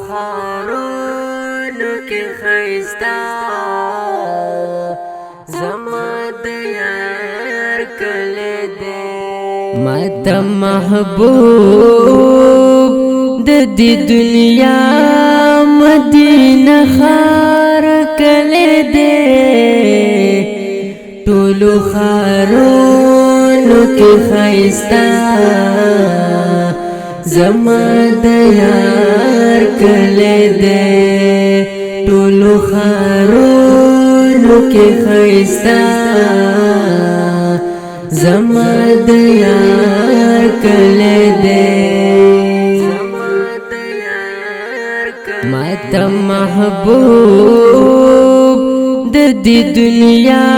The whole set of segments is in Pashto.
خارونو کې خیستا زما د یار کلی دی ماته محبوب د دې دنیا مدینه ښار کلی دی ټولو ښارونو کې ښایسته زما د یار کلی دی ټولو ښارونو کې ښایسته زما د یار کلی دی ماته محبوب د دې دنیا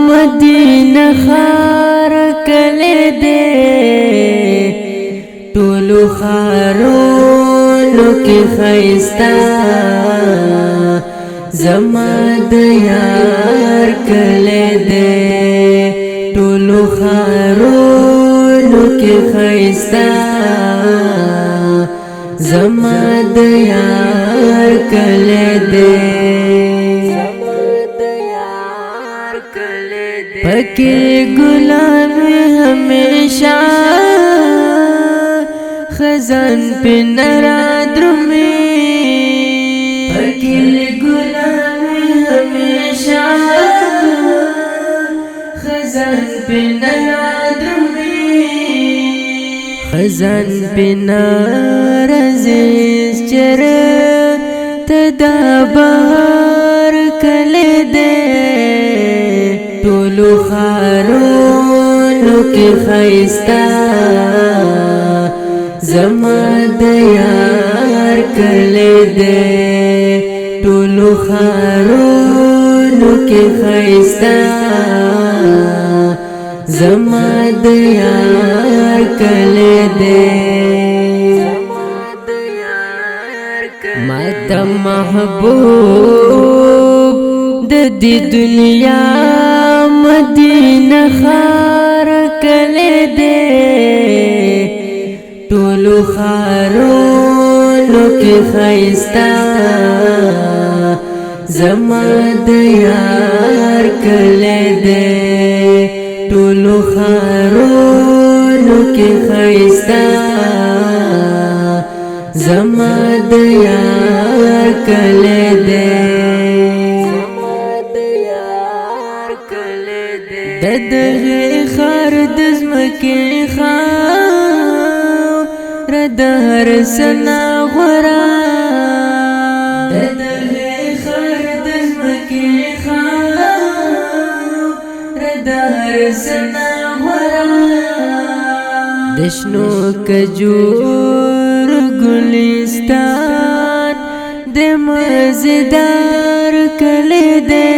مدینه ښار کلی دی ټولو ښارونو کې ښایسته زما د یار کلی دی ټولو ښارونو کې ښایسته زما د یار کلی دی پکې ګلان وي همیشه خزان پې نه رادرومي پکې ګلان وي همیشه خزان پې نه رادرومي خزان پې نه رازیز چېرته دا بهار کلی دی ټولو ښارونو کې ښایسته زما د یار کلی دی ټولو ښارونو کې ښایسته زما د یار کلی دی ماته محبوب د دې دنیا مدینه ښار کلی دی ټولو ښارونو کې ښایسته زما د یار کلی دی ټولو ښارونو کې ښایسته زما د یار کلی دی د دغه ښار د ځمکې خاوره د هر څه نه غوره د دغه ښار د ځمکې خاوره د هر څه نه غوره د شنو کجور ګلستان د مزیدار کلی دی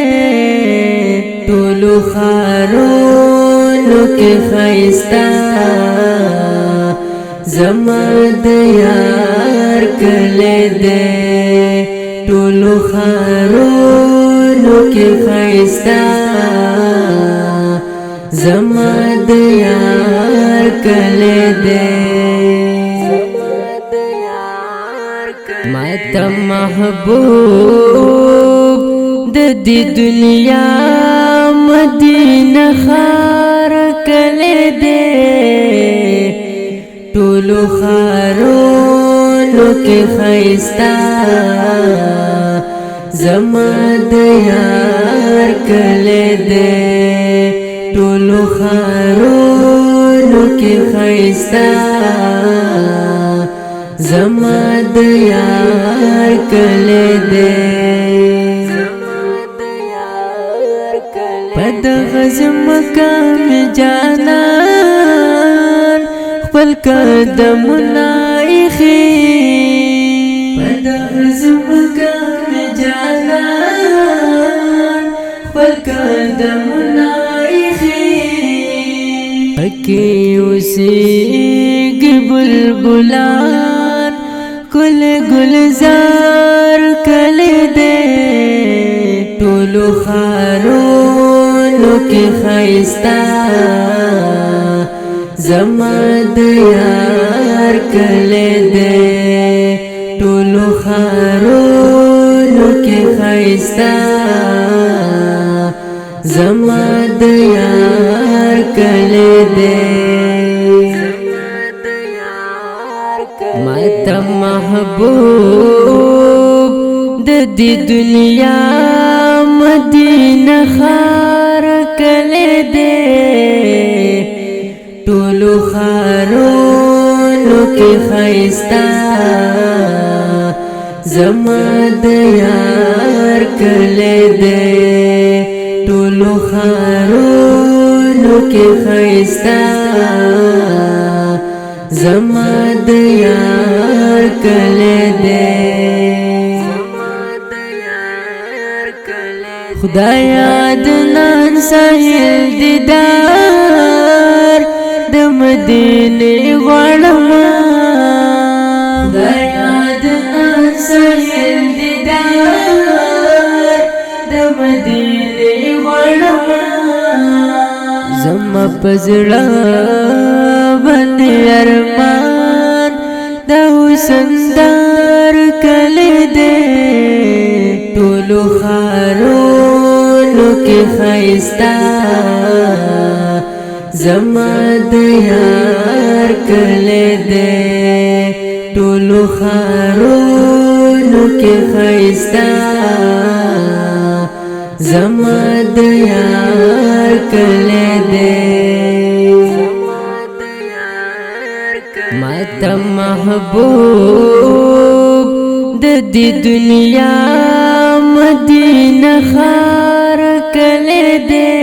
ټولو ښارونو کې ښایسته زما د یار کلی دی ټولو ښارونو کې ښایسته زما د یار کلی دی ماته محبوب د دې دنیا مدینه ښار کلی دی ټولو ښارونو کې ښایسته زما د یار کلی دی ټولو ښارونو کې ښایسته زما د یار کلی دی په دغه ځمکه مې جانان خپل قدمونه ایښي په دغه ځمکه مې جانان خپل قدمونه ایښي پکې اوسېږي بلبلان ګل ګلزار کلی دی ټولو ښارونو کې ښایسته زما د یار کلی دی ټولو ښارونو کې ښایسته زما د یار کلی دی ماته محبوب د دې دنیا مدینه ښار کلی دی ټولو ښارونو کې ښایسته زما د یار کلی دی ټولو ښارونو کې ښایسته زما د یار کلی دی خدایا د نن ساحل دیدار د مدینې غواړم خدایا د نن ساحل دیدار د مدینې غواړم زما په زړه باندې ارمان د حسندار کلی دی ټولو ښارونو کې ښایسته زما د یار کلی دی ټولو ښارونو کې ښایسته زما د یار کلی دی ماته محبوب د دې دنیا مدینه ښار کلی دی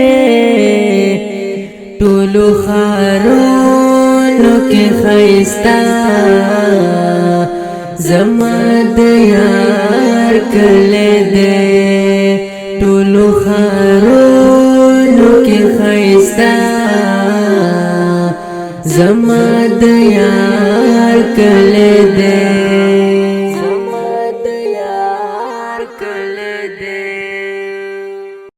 ټولو ښارونو کې ښایسته زما د یار کلی دی ټولو ښارونو کې ښایسته زما د یار کلی دی